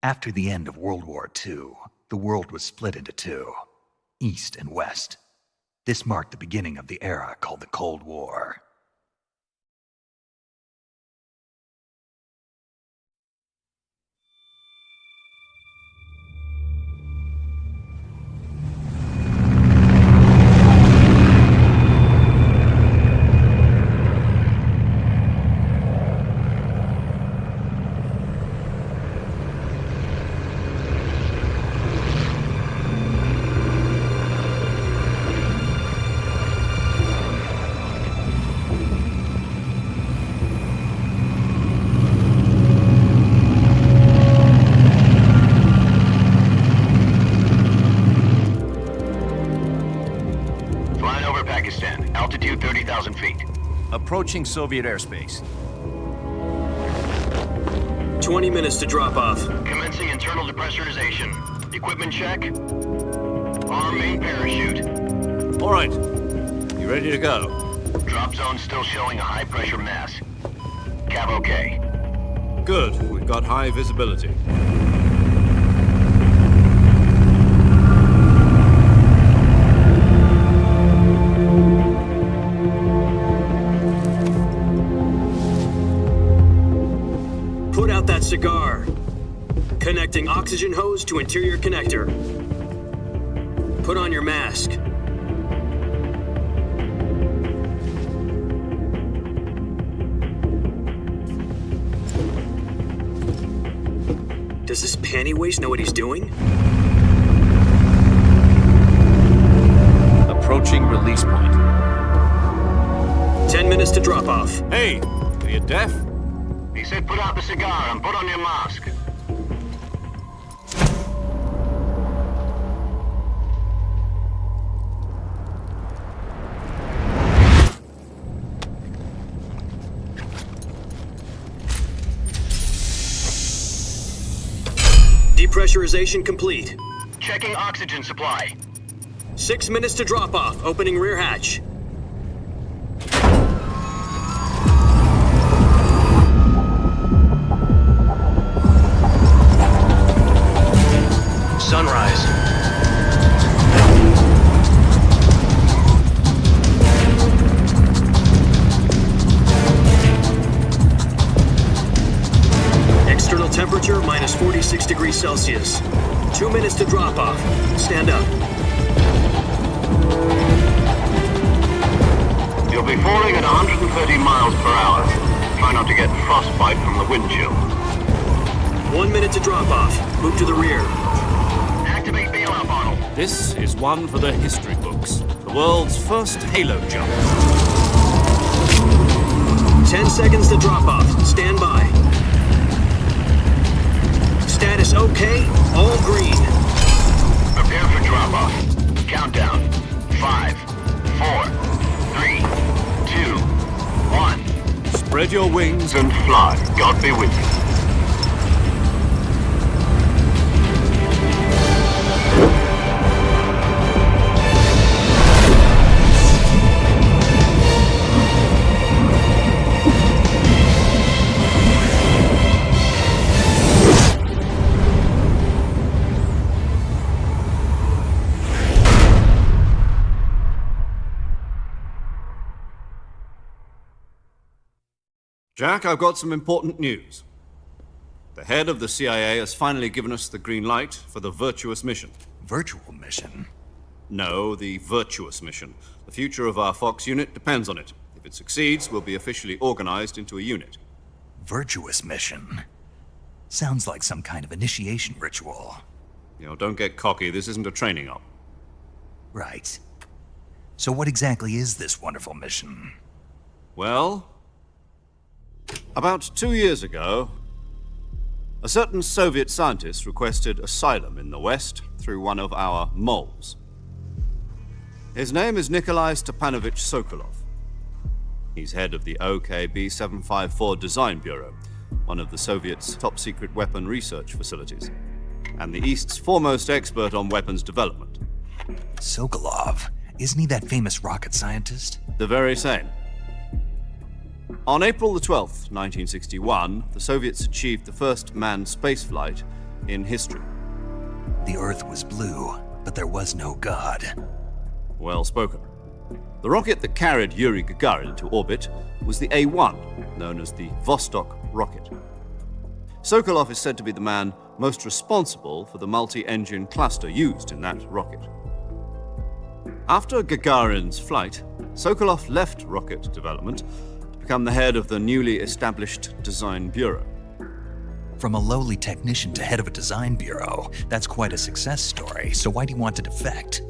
After the end of World War II, the world was split into two, East and West. This marked the beginning of the era called the Cold War. Altitude 30,000 feet. Approaching Soviet airspace. 20 minutes to drop off. Commencing internal depressurization. Equipment check. Arm main parachute. All right. You ready to go? Drop zone still showing a high pressure mass. Cav okay. Good. We've got high visibility. Put out that cigar. Connecting oxygen hose to interior connector. Put on your mask. Does this panty waste know what he's doing? Approaching release point. 10 minutes to drop off. Hey, are you deaf? He said put out the cigar and put on your mask. Depressurization complete. Checking oxygen supply. 6 minutes to drop off. Opening rear hatch. Sunrise. External temperature minus 46 degrees Celsius. 2 minutes to drop off. Stand up. You'll be falling at 130 miles per hour. Try not to get frostbite from the wind chill. 1 minute to drop off. Move to the rear. Activate bailout bottle. This is one for the history books. The world's first halo jump. 10 seconds to drop off. Stand by. Status okay. All green. Prepare for drop off. Countdown. 5, 4, 3, 2, 1. Spread your wings And fly. God be with you. Jack, I've got some important news. The head of the CIA has finally given us the green light for the Virtuous Mission. Virtual mission? No, the Virtuous Mission. The future of our Fox unit depends on it. If it succeeds, we'll be officially organized into a unit. Virtuous mission? Sounds like some kind of initiation ritual. You know, don't get cocky. This isn't a training op. Right. So what exactly is this wonderful mission? Well, about 2 years ago, a certain Soviet scientist requested asylum in the West through one of our moles. His name is Nikolai Stepanovich Sokolov. He's head of the OKB 754 Design Bureau, one of the Soviets' top-secret weapon research facilities, and the East's foremost expert on weapons development. Sokolov? Isn't he that famous rocket scientist? The very same. On April the 12th, 1961, the Soviets achieved the first manned spaceflight in history. The Earth was blue, but there was no God. Well spoken. The rocket that carried Yuri Gagarin into orbit was the A-1, known as the Vostok rocket. Sokolov is said to be the man most responsible for the multi-engine cluster used in that rocket. After Gagarin's flight, Sokolov left rocket development to become the head of the newly established Design Bureau. From a lowly technician to head of a design bureau, that's quite a success story, so why'd he want to defect?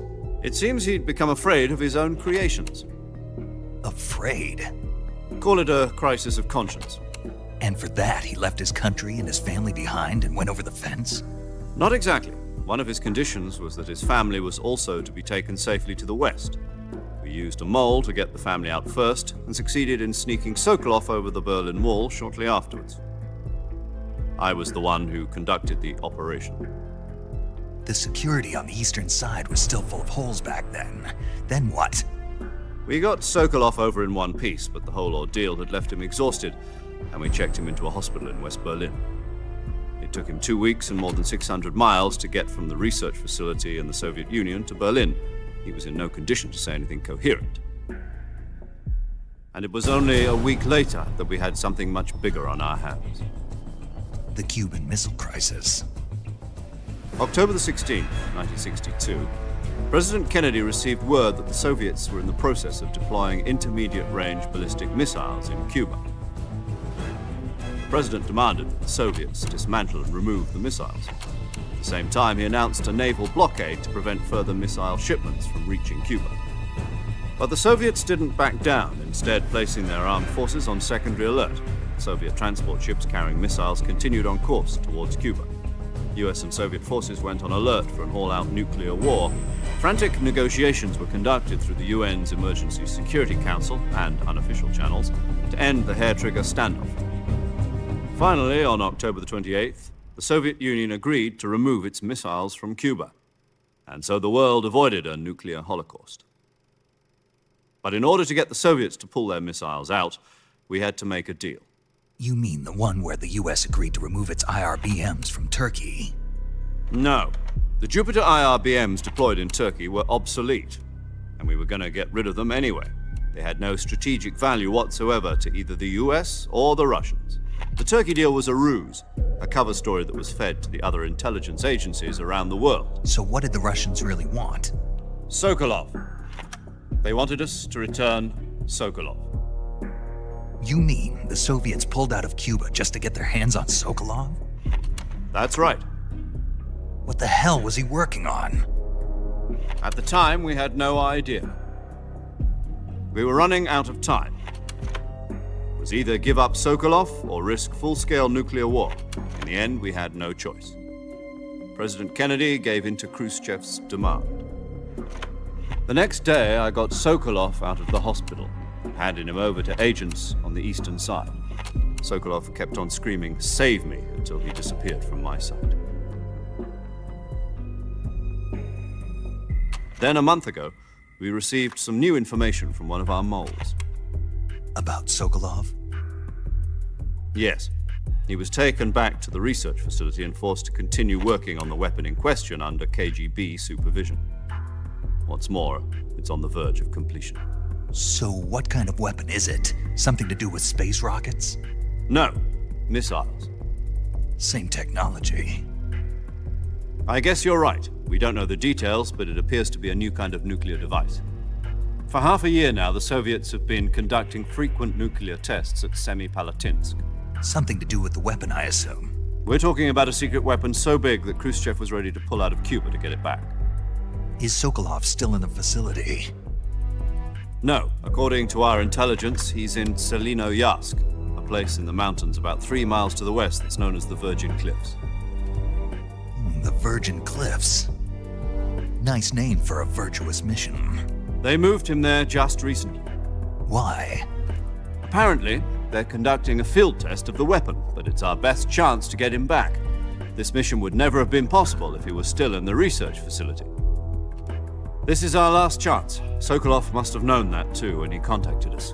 It seems he'd become afraid of his own creations. Afraid? Call it a crisis of conscience. And for that, he left his country and his family behind and went over the fence? Not exactly. One of his conditions was that his family was also to be taken safely to the west. We used a mole to get the family out first and succeeded in sneaking Sokolov over the Berlin Wall shortly afterwards. I was the one who conducted the operation. The security on the eastern side was still full of holes back then. Then what? We got Sokolov over in one piece, but the whole ordeal had left him exhausted, and we checked him into a hospital in West Berlin. It took him 2 weeks and more than 600 miles to get from the research facility in the Soviet Union to Berlin. He was in no condition to say anything coherent. And it was only a week later that we had something much bigger on our hands. The Cuban Missile Crisis. October the 16th, 1962, President Kennedy received word that the Soviets were in the process of deploying intermediate-range ballistic missiles in Cuba. The President demanded that the Soviets dismantle and remove the missiles. At the same time, he announced a naval blockade to prevent further missile shipments from reaching Cuba. But the Soviets didn't back down, instead placing their armed forces on secondary alert. Soviet transport ships carrying missiles continued on course towards Cuba. US and Soviet forces went on alert for an all-out nuclear war. Frantic negotiations were conducted through the UN's Emergency Security Council and unofficial channels to end the hair-trigger standoff. Finally, on October the 28th, the Soviet Union agreed to remove its missiles from Cuba, and so the world avoided a nuclear holocaust. But in order to get the Soviets to pull their missiles out, we had to make a deal. You mean the one where the US agreed to remove its IRBMs from Turkey? No. The Jupiter IRBMs deployed in Turkey were obsolete, and we were going to get rid of them anyway. They had no strategic value whatsoever to either the US or the Russians. The Turkey deal was a ruse, a cover story that was fed to the other intelligence agencies around the world. So what did the Russians really want? Sokolov. They wanted us to return Sokolov. You mean the Soviets pulled out of Cuba just to get their hands on Sokolov? That's right. What the hell was he working on? At the time, we had no idea. We were running out of time. It was either give up Sokolov or risk full-scale nuclear war. In the end, we had no choice. President Kennedy gave in to Khrushchev's demand. The next day, I got Sokolov out of the hospital, handing him over to agents on the eastern side. Sokolov kept on screaming, "Save me," until he disappeared from my sight. Then a month ago, we received some new information from one of our moles. About Sokolov? Yes. He was taken back to the research facility and forced to continue working on the weapon in question under KGB supervision. What's more, it's on the verge of completion. So what kind of weapon is it? Something to do with space rockets? No, missiles. Same technology. I guess you're right. We don't know the details, but it appears to be a new kind of nuclear device. For half a year now, the Soviets have been conducting frequent nuclear tests at Semipalatinsk. Something to do with the weapon, I assume. We're talking about a secret weapon so big that Khrushchev was ready to pull out of Cuba to get it back. Is Sokolov still in the facility? No. According to our intelligence, he's in Selinoyarsk, a place in the mountains about 3 miles to the west that's known as the Virgin Cliffs. The Virgin Cliffs. Nice name for a virtuous mission. They moved him there just recently. Why? Apparently, they're conducting a field test of the weapon, but it's our best chance to get him back. This mission would never have been possible if he was still in the research facility. This is our last chance. Sokolov must have known that too when he contacted us.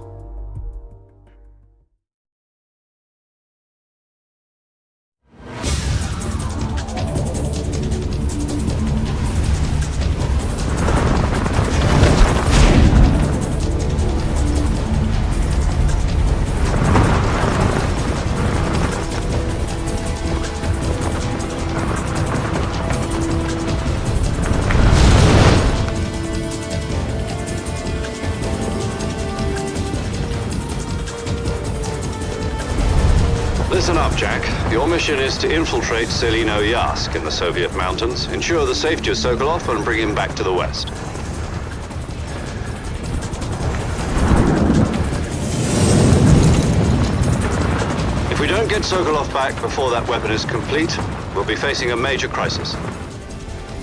your mission is to infiltrate Selino-Yask in the Soviet mountains, ensure the safety of Sokolov, and bring him back to the West. If we don't get Sokolov back before that weapon is complete, we'll be facing a major crisis.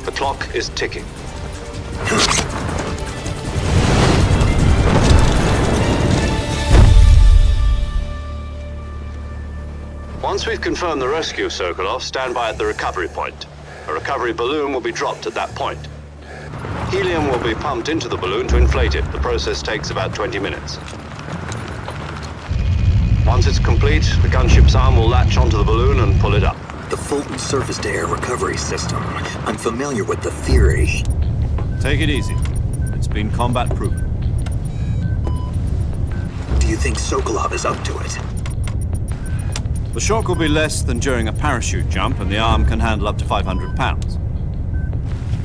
The clock is ticking. Once we've confirmed the rescue of Sokolov, stand by at the recovery point. A recovery balloon will be dropped at that point. Helium will be pumped into the balloon to inflate it. The process takes about 20 minutes. Once it's complete, the gunship's arm will latch onto the balloon and pull it up. The Fulton surface-to-air recovery system. I'm familiar with the theory. Take it easy. It's been combat-proven. Do you think Sokolov is up to it? The shock will be less than during a parachute jump, and the arm can handle up to 500 pounds.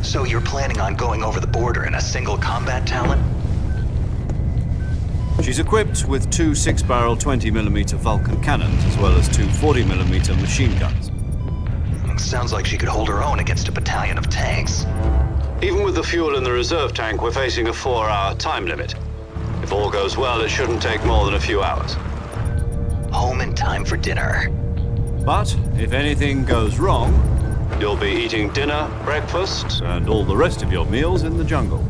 So you're planning on going over the border in a single combat talent? She's equipped with two 6-barrel 20mm Vulcan cannons, as well as two 40mm machine guns. Sounds like she could hold her own against a battalion of tanks. Even with the fuel in the reserve tank, we're facing a 4-hour time limit. If all goes well, it shouldn't take more than a few hours. Home in time for dinner. But if anything goes wrong, you'll be eating dinner, breakfast, and all the rest of your meals in the jungle.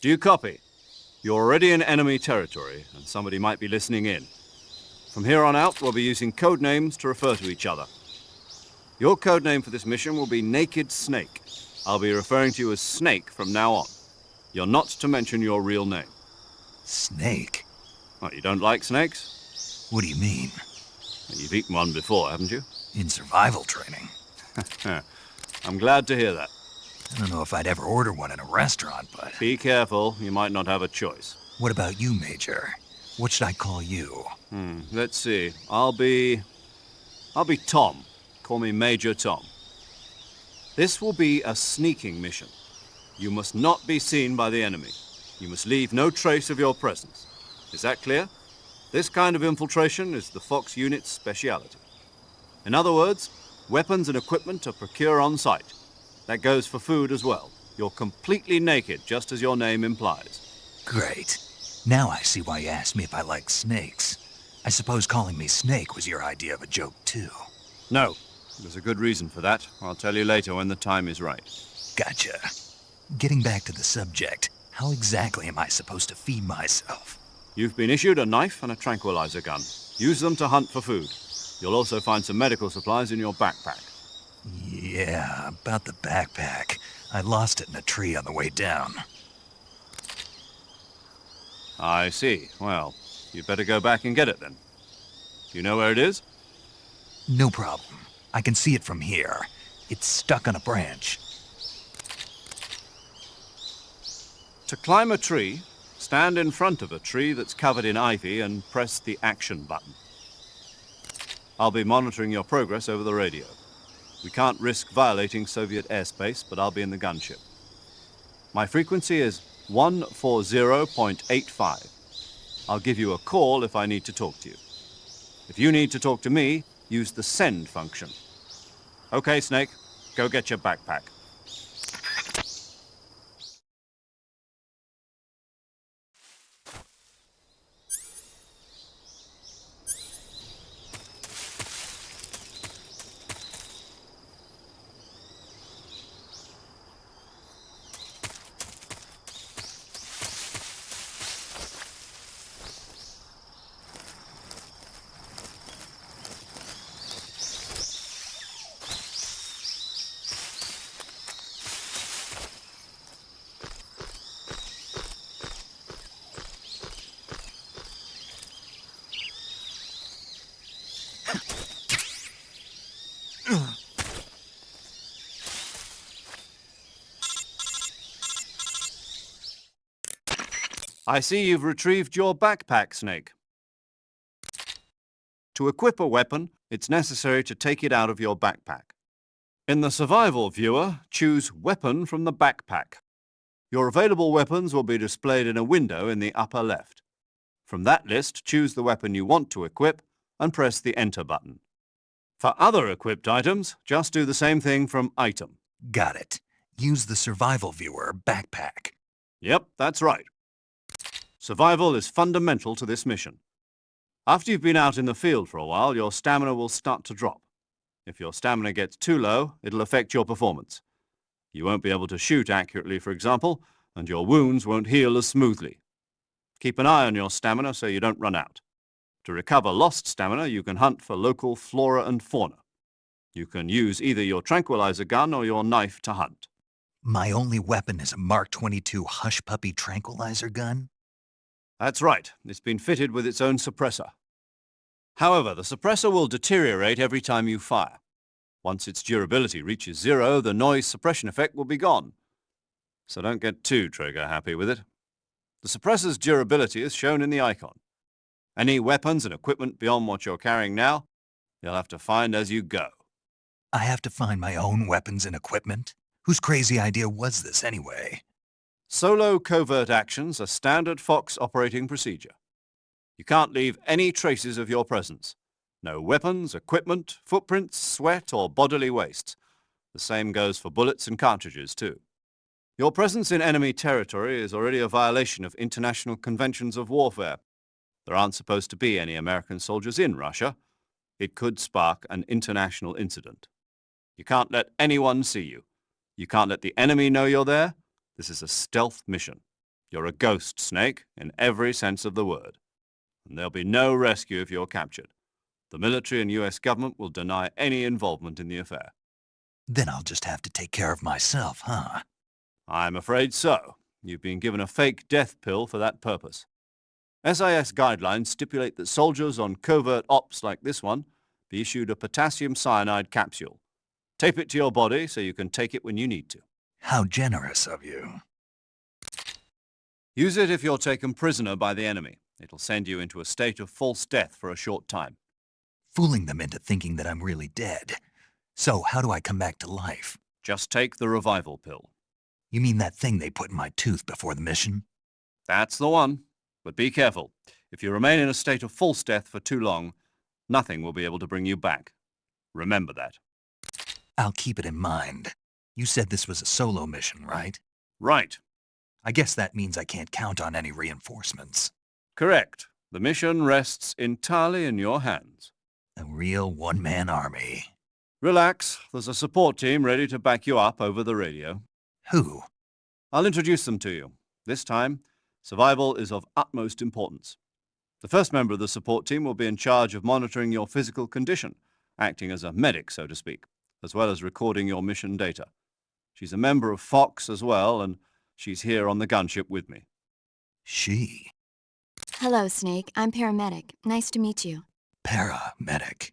Do you copy? You're already in enemy territory, and somebody might be listening in. From here on out, we'll be using code names to refer to each other. Your code name for this mission will be Naked Snake. I'll be referring to you as Snake from now on. You're not to mention your real name. Snake? What, you don't like snakes? What do you mean? You've eaten one before, haven't you? In survival training. I'm glad to hear that. I don't know if I'd ever order one in a restaurant, but... Be careful, you might not have a choice. What about you, Major? What should I call you? Let's see. I'll be Tom. Call me Major Tom. This will be a sneaking mission. You must not be seen by the enemy. You must leave no trace of your presence. Is that clear? This kind of infiltration is the Fox unit's speciality. In other words, weapons and equipment are procured on site. That goes for food as well. You're completely naked, just as your name implies. Great. Now I see why you asked me if I like snakes. I suppose calling me Snake was your idea of a joke, too. No. There's a good reason for that. I'll tell you later when the time is right. Gotcha. Getting back to the subject, how exactly am I supposed to feed myself? You've been issued a knife and a tranquilizer gun. Use them to hunt for food. You'll also find some medical supplies in your backpack. Yeah, about the backpack. I lost it in a tree on the way down. I see. Well, you'd better go back and get it then. You know where it is? No problem. I can see it from here. It's stuck on a branch. To climb a tree, stand in front of a tree that's covered in ivy and press the action button. I'll be monitoring your progress over the radio. We can't risk violating Soviet airspace, but I'll be in the gunship. My frequency is 140.85. I'll give you a call if I need to talk to you. If you need to talk to me, use the send function. Okay, Snake, go get your backpack. I see you've retrieved your backpack, Snake. To equip a weapon, it's necessary to take it out of your backpack. In the survival viewer, choose Weapon from the backpack. Your available weapons will be displayed in a window in the upper left. From that list, choose the weapon you want to equip and press the Enter button. For other equipped items, just do the same thing from Item. Got it. Use the survival viewer backpack. Yep, that's right. Survival is fundamental to this mission. After you've been out in the field for a while, your stamina will start to drop. If your stamina gets too low, it'll affect your performance. You won't be able to shoot accurately, for example, and your wounds won't heal as smoothly. Keep an eye on your stamina so you don't run out. To recover lost stamina, you can hunt for local flora and fauna. You can use either your tranquilizer gun or your knife to hunt. My only weapon is a Mark 22 Hush Puppy tranquilizer gun? That's right. It's been fitted with its own suppressor. However, the suppressor will deteriorate every time you fire. Once its durability reaches 0, the noise suppression effect will be gone. So don't get too trigger-happy with it. The suppressor's durability is shown in the icon. Any weapons and equipment beyond what you're carrying now, you'll have to find as you go. I have to find my own weapons and equipment? Whose crazy idea was this anyway? Solo covert actions are standard Fox operating procedure. You can't leave any traces of your presence. No weapons, equipment, footprints, sweat, or bodily wastes. The same goes for bullets and cartridges, too. Your presence in enemy territory is already a violation of international conventions of warfare. There aren't supposed to be any American soldiers in Russia. It could spark an international incident. You can't let anyone see you. You can't let the enemy know you're there. This is a stealth mission. You're a ghost, Snake, in every sense of the word. And there'll be no rescue if you're captured. The military and US government will deny any involvement in the affair. Then I'll just have to take care of myself, huh? I'm afraid so. You've been given a fake death pill for that purpose. SIS guidelines stipulate that soldiers on covert ops like this one be issued a potassium cyanide capsule. Tape it to your body so you can take it when you need to. How generous of you. Use it if you're taken prisoner by the enemy. It'll send you into a state of false death for a short time. Fooling them into thinking that I'm really dead. So how do I come back to life? Just take the revival pill. You mean that thing they put in my tooth before the mission? That's the one. But be careful. If you remain in a state of false death for too long, nothing will be able to bring you back. Remember that. I'll keep it in mind. You said this was a solo mission, right? Right. I guess that means I can't count on any reinforcements. Correct. The mission rests entirely in your hands. A real one-man army. Relax. There's a support team ready to back you up over the radio. Who? I'll introduce them to you. This time, survival is of utmost importance. The first member of the support team will be in charge of monitoring your physical condition, acting as a medic, so to speak, as well as recording your mission data. She's a member of Fox as well, and she's here on the gunship with me. She? Hello, Snake. I'm paramedic. Nice to meet you. Paramedic.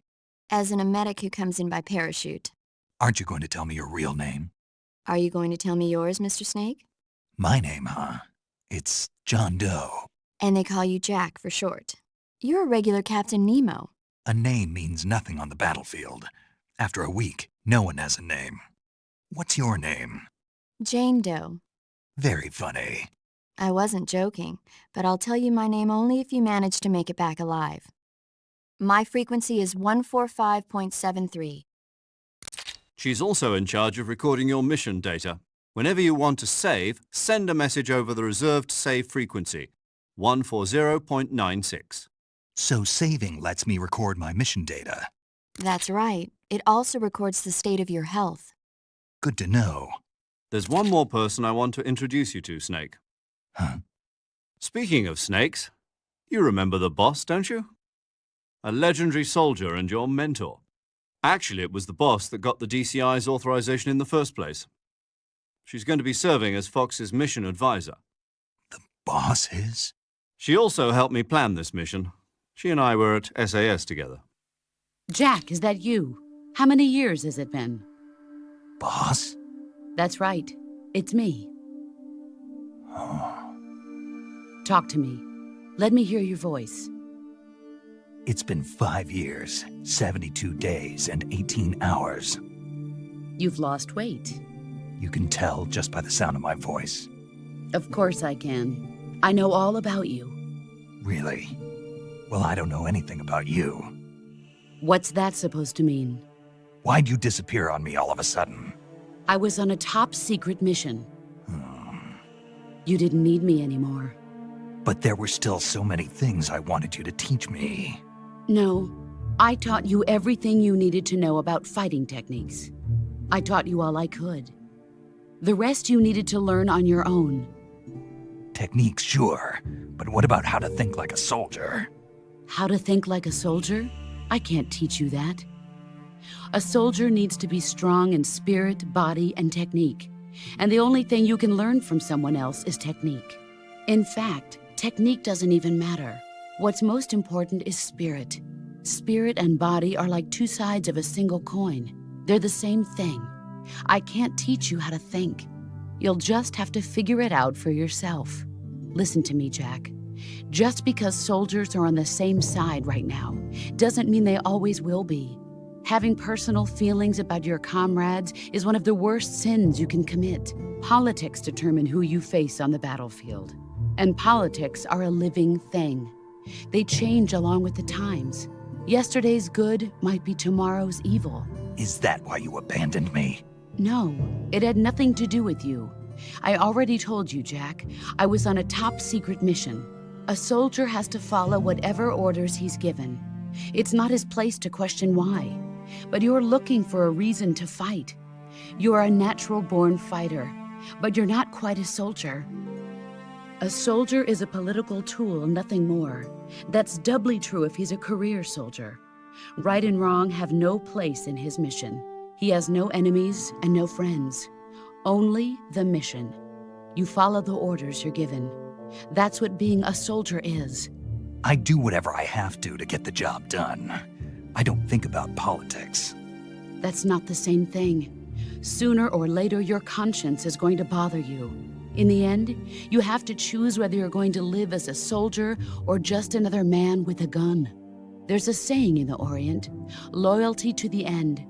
As in a medic who comes in by parachute. Aren't you going to tell me your real name? Are you going to tell me yours, Mr. Snake? My name, huh? It's John Doe. And they call you Jack for short. You're a regular Captain Nemo. A name means nothing on the battlefield. After a week, no one has a name. What's your name? Jane Doe. Very funny. I wasn't joking, but I'll tell you my name only if you manage to make it back alive. My frequency is 145.73. She's also in charge of recording your mission data. Whenever you want to save, send a message over the reserved save frequency, 140.96. So saving lets me record my mission data. That's right. It also records the state of your health. Good to know. There's one more person I want to introduce you to, Snake. Huh? Speaking of snakes, you remember the boss, don't you? A legendary soldier and your mentor. Actually, it was the boss that got the DCI's authorization in the first place. She's going to be serving as Fox's mission advisor. The boss is? She also helped me plan this mission. She and I were at SAS together. Jack, is that you? How many years has it been? Boss? That's right. It's me. Oh. Talk to me. Let me hear your voice. It's been 5 years, 72 days, and 18 hours. You've lost weight. You can tell just by the sound of my voice. Of course I can. I know all about you. Really? Well, I don't know anything about you. What's that supposed to mean? Why'd you disappear on me all of a sudden? I was on a top-secret mission. You didn't need me anymore. But there were still so many things I wanted you to teach me. No, I taught you everything you needed to know about fighting techniques. I taught you all I could. The rest you needed to learn on your own. Techniques, sure. But what about how to think like a soldier? How to think like a soldier? I can't teach you that. A soldier needs to be strong in spirit, body, and technique. And the only thing you can learn from someone else is technique. In fact, technique doesn't even matter. What's most important is spirit. Spirit and body are like two sides of a single coin. They're the same thing. I can't teach you how to think. You'll just have to figure it out for yourself. Listen to me, Jack. Just because soldiers are on the same side right now doesn't mean they always will be. Having personal feelings about your comrades is one of the worst sins you can commit. Politics determine who you face on the battlefield. And politics are a living thing. They change along with the times. Yesterday's good might be tomorrow's evil. Is that why you abandoned me? No, it had nothing to do with you. I already told you, Jack. I was on a top-secret mission. A soldier has to follow whatever orders he's given. It's not his place to question why. But you're looking for a reason to fight. You're a natural-born fighter, but you're not quite a soldier. A soldier is a political tool, nothing more. That's doubly true if he's a career soldier. Right and wrong have no place in his mission. He has no enemies and no friends. Only the mission. You follow the orders you're given. That's what being a soldier is. I do whatever I have to get the job done. I don't think about politics. That's not the same thing. Sooner or later, your conscience is going to bother you. In the end, you have to choose whether you're going to live as a soldier or just another man with a gun. There's a saying in the Orient, loyalty to the end.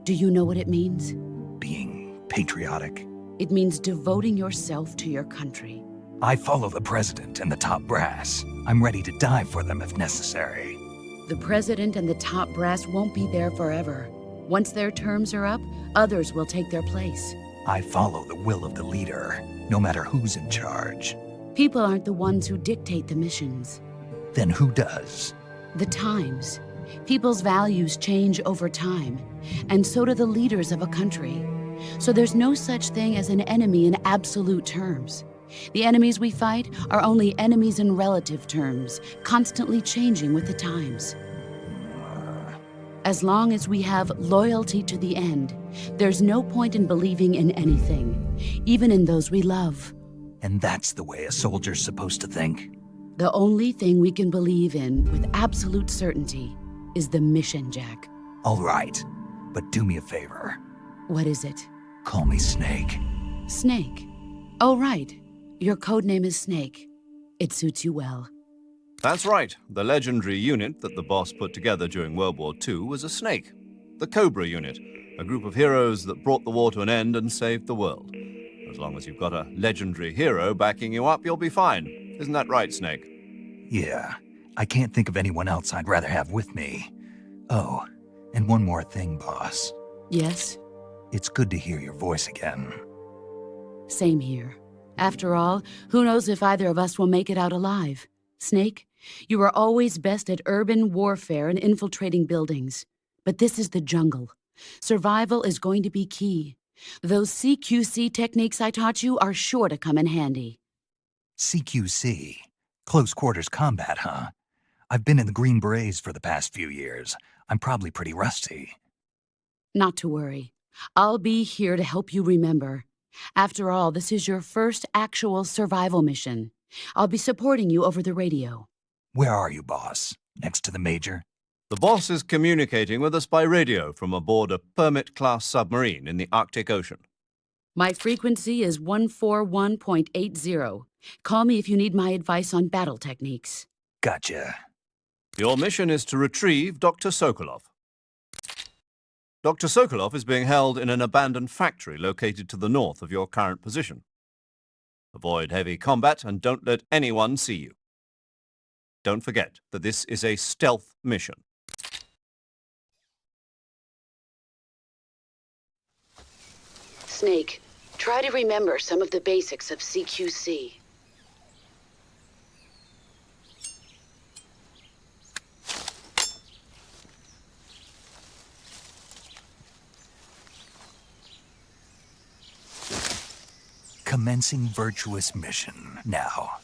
Do you know what it means? Being patriotic. It means devoting yourself to your country. I follow the president and the top brass. I'm ready to die for them if necessary. The president and the top brass won't be there forever. Once their terms are up, others will take their place. I follow the will of the leader, no matter who's in charge. People aren't the ones who dictate the missions. Then who does? The times. People's values change over time, and so do the leaders of a country. So there's no such thing as an enemy in absolute terms. The enemies we fight are only enemies in relative terms, constantly changing with the times. As long as we have loyalty to the end, there's no point in believing in anything, even in those we love. And that's the way a soldier's supposed to think? The only thing we can believe in with absolute certainty is the mission, Jack. All right, but do me a favor. What is it? Call me Snake. Snake. Oh, right. Your codename is Snake. It suits you well. That's right. The legendary unit that the boss put together during World War II was a snake. The Cobra unit, a group of heroes that brought the war to an end and saved the world. As long as you've got a legendary hero backing you up, you'll be fine. Isn't that right, Snake? Yeah, I can't think of anyone else I'd rather have with me. Oh, and one more thing, boss. Yes? It's good to hear your voice again. Same here. After all, who knows if either of us will make it out alive? Snake, you are always best at urban warfare and infiltrating buildings. But this is the jungle. Survival is going to be key. Those CQC techniques I taught you are sure to come in handy. CQC? Close quarters combat, huh? I've been in the Green Berets for the past few years. I'm probably pretty rusty. Not to worry. I'll be here to help you remember. After all, this is your first actual survival mission. I'll be supporting you over the radio. Where are you, boss? Next to the Major? The boss is communicating with us by radio from aboard a Permit-class submarine in the Arctic Ocean. My frequency is 141.80. Call me if you need my advice on battle techniques. Gotcha. Your mission is to retrieve Dr. Sokolov. Dr. Sokolov is being held in an abandoned factory located to the north of your current position. Avoid heavy combat and don't let anyone see you. Don't forget that this is a stealth mission. Snake, try to remember some of the basics of CQC. Commencing Virtuous Mission now.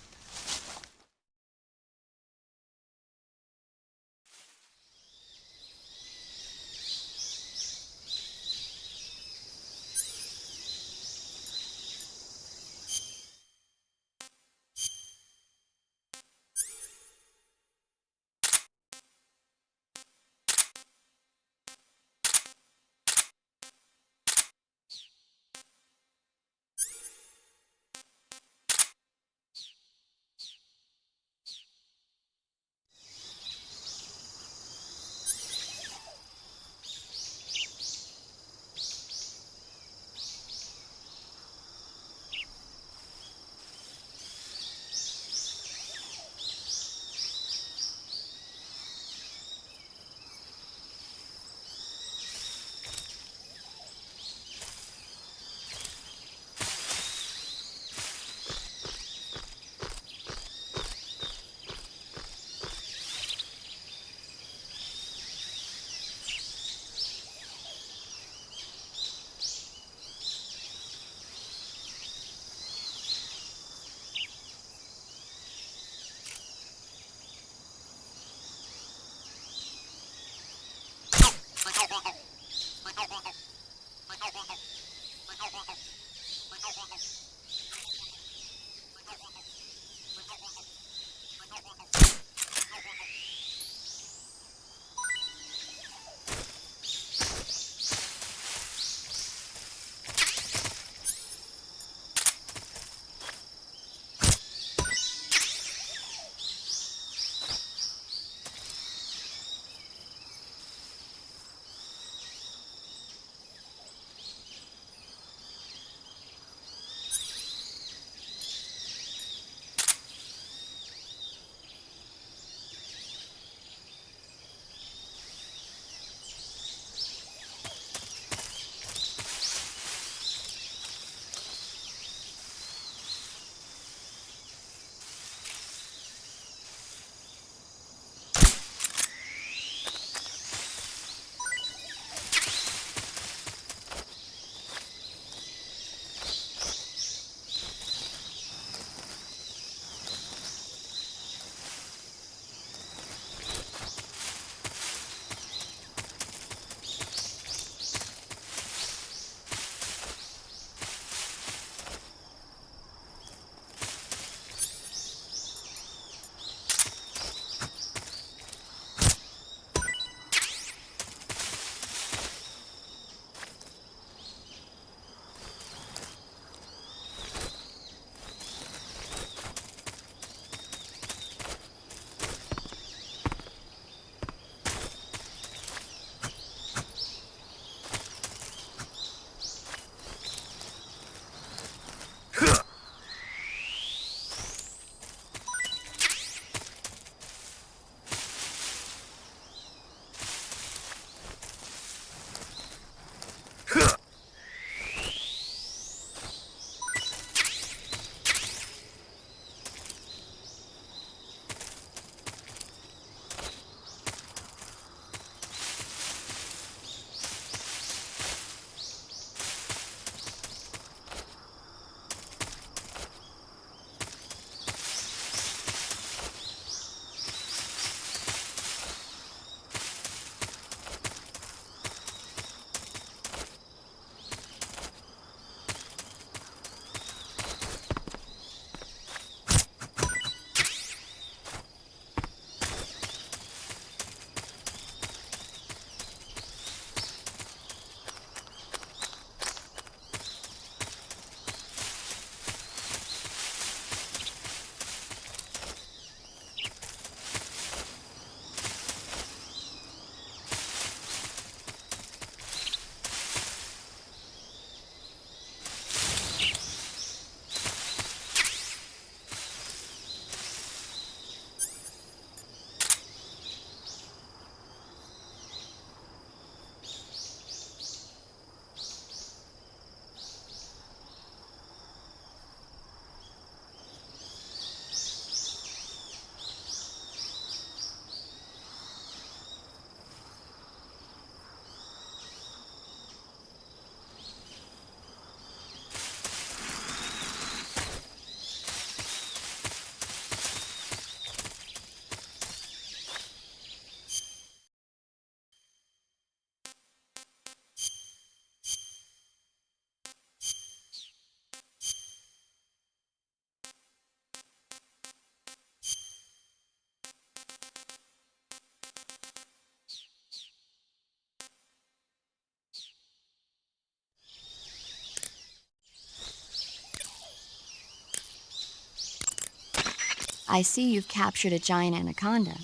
I see you've captured a giant anaconda.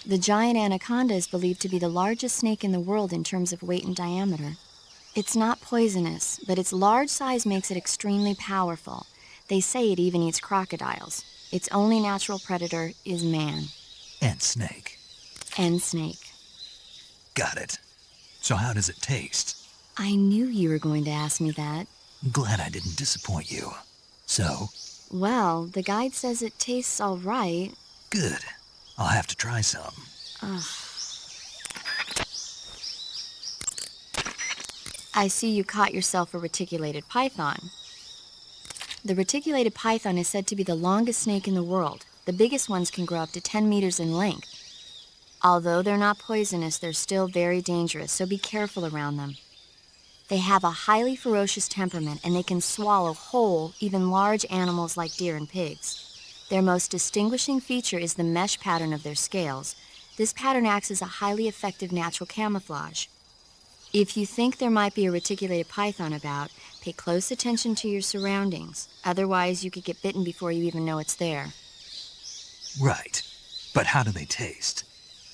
The giant anaconda is believed to be the largest snake in the world in terms of weight and diameter. It's not poisonous, but its large size makes it extremely powerful. They say it even eats crocodiles. Its only natural predator is man. And snake. And snake. Got it. So how does it taste? I knew you were going to ask me that. Glad I didn't disappoint you. So? Well, the guide says it tastes all right. Good. I'll have to try some. Ugh. I see you caught yourself a reticulated python. The reticulated python is said to be the longest snake in the world. The biggest ones can grow up to 10 meters in length. Although they're not poisonous, they're still very dangerous, so be careful around them. They have a highly ferocious temperament, and they can swallow whole, even large animals like deer and pigs. Their most distinguishing feature is the mesh pattern of their scales. This pattern acts as a highly effective natural camouflage. If you think there might be a reticulated python about, pay close attention to your surroundings. Otherwise, you could get bitten before you even know it's there. Right. But how do they taste?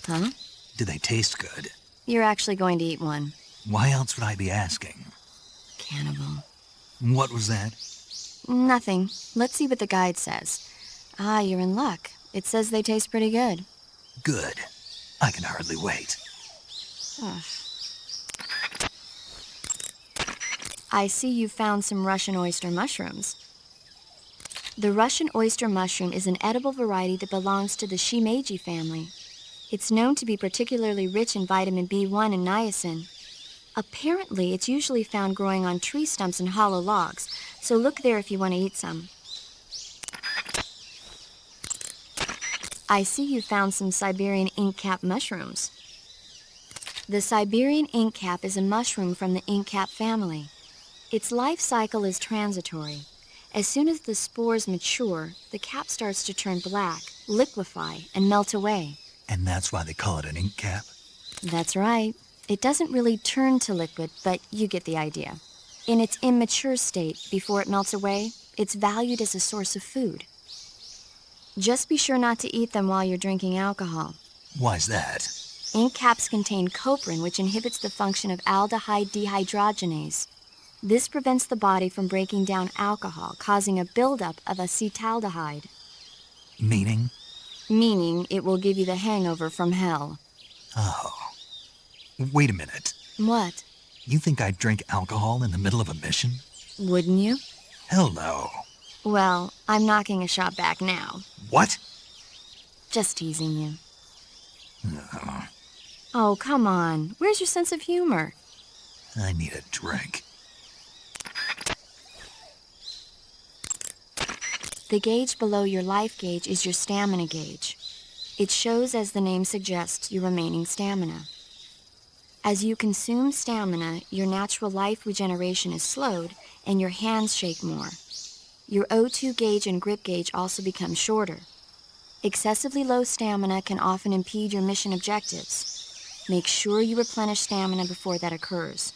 Huh? Do they taste good? You're actually going to eat one. Why else would I be asking? Cannibal. What was that? Nothing. Let's see what the guide says. Ah, you're in luck. It says they taste pretty good. Good. I can hardly wait. Ugh. I see you found some Russian oyster mushrooms. The Russian oyster mushroom is an edible variety that belongs to the shimeji family. It's known to be particularly rich in vitamin B1 and niacin. Apparently, it's usually found growing on tree stumps and hollow logs, so look there if you want to eat some. I see you found some Siberian inkcap mushrooms. The Siberian inkcap is a mushroom from the inkcap family. Its life cycle is transitory. As soon as the spores mature, the cap starts to turn black, liquefy, and melt away. And that's why they call it an ink cap? That's right. It doesn't really turn to liquid, but you get the idea. In its immature state, before it melts away, it's valued as a source of food. Just be sure not to eat them while you're drinking alcohol. Why's that? Ink caps contain coprin, which inhibits the function of aldehyde dehydrogenase. This prevents the body from breaking down alcohol, causing a buildup of acetaldehyde. Meaning? Meaning it will give you the hangover from hell. Oh. Wait a minute. What? You think I'd drink alcohol in the middle of a mission? Wouldn't you? Hell no. Well, I'm knocking a shot back now. What? Just teasing you. Uh, Oh, come on. Where's your sense of humor? I need a drink. The gauge below your life gauge is your stamina gauge. It shows, as the name suggests, your remaining stamina. As you consume stamina, your natural life regeneration is slowed and your hands shake more. Your O2 gauge and grip gauge also become shorter. Excessively low stamina can often impede your mission objectives. Make sure you replenish stamina before that occurs.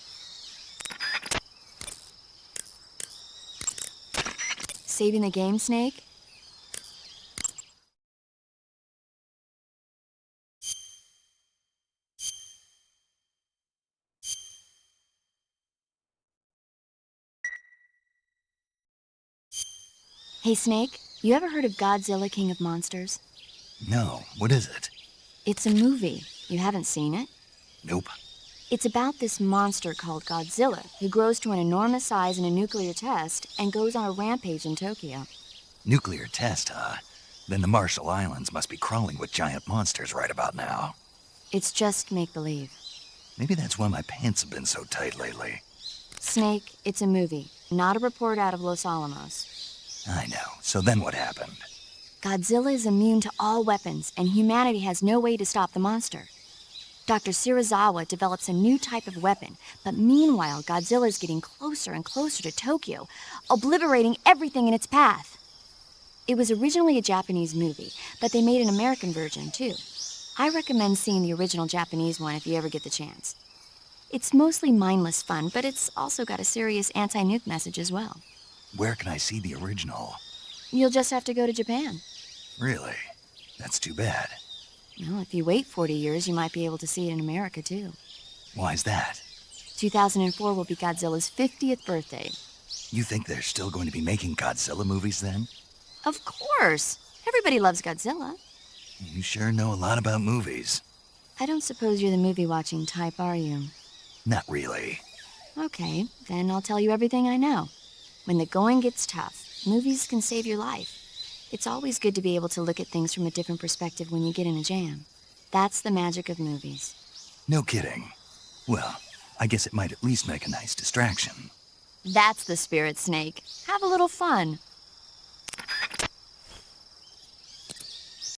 Saving the game, Snake? Hey, Snake, you ever heard of Godzilla, King of Monsters? No, what is it? It's a movie. You haven't seen it? Nope. It's about this monster called Godzilla, who grows to an enormous size in a nuclear test and goes on a rampage in Tokyo. Nuclear test, huh? Then the Marshall Islands must be crawling with giant monsters right about now. It's just make-believe. Maybe that's why my pants have been so tight lately. Snake, it's a movie, not a report out of Los Alamos. I know. So then what happened? Godzilla is immune to all weapons, and humanity has no way to stop the monster. Dr. Shirazawa develops a new type of weapon, but meanwhile, Godzilla is getting closer and closer to Tokyo, obliterating everything in its path. It was originally a Japanese movie, but they made an American version, too. I recommend seeing the original Japanese one if you ever get the chance. It's mostly mindless fun, but it's also got a serious anti-nuke message as well. Where can I see the original? You'll just have to go to Japan. Really? That's too bad. Well, if you wait 40 years, you might be able to see it in America, too. Why's that? 2004 will be Godzilla's 50th birthday. You think they're still going to be making Godzilla movies then? Of course! Everybody loves Godzilla. You sure know a lot about movies. I don't suppose you're the movie-watching type, are you? Not really. Okay, then I'll tell you everything I know. When the going gets tough, movies can save your life. It's always good to be able to look at things from a different perspective when you get in a jam. That's the magic of movies. No kidding. Well, I guess it might at least make a nice distraction. That's the spirit, Snake. Have a little fun.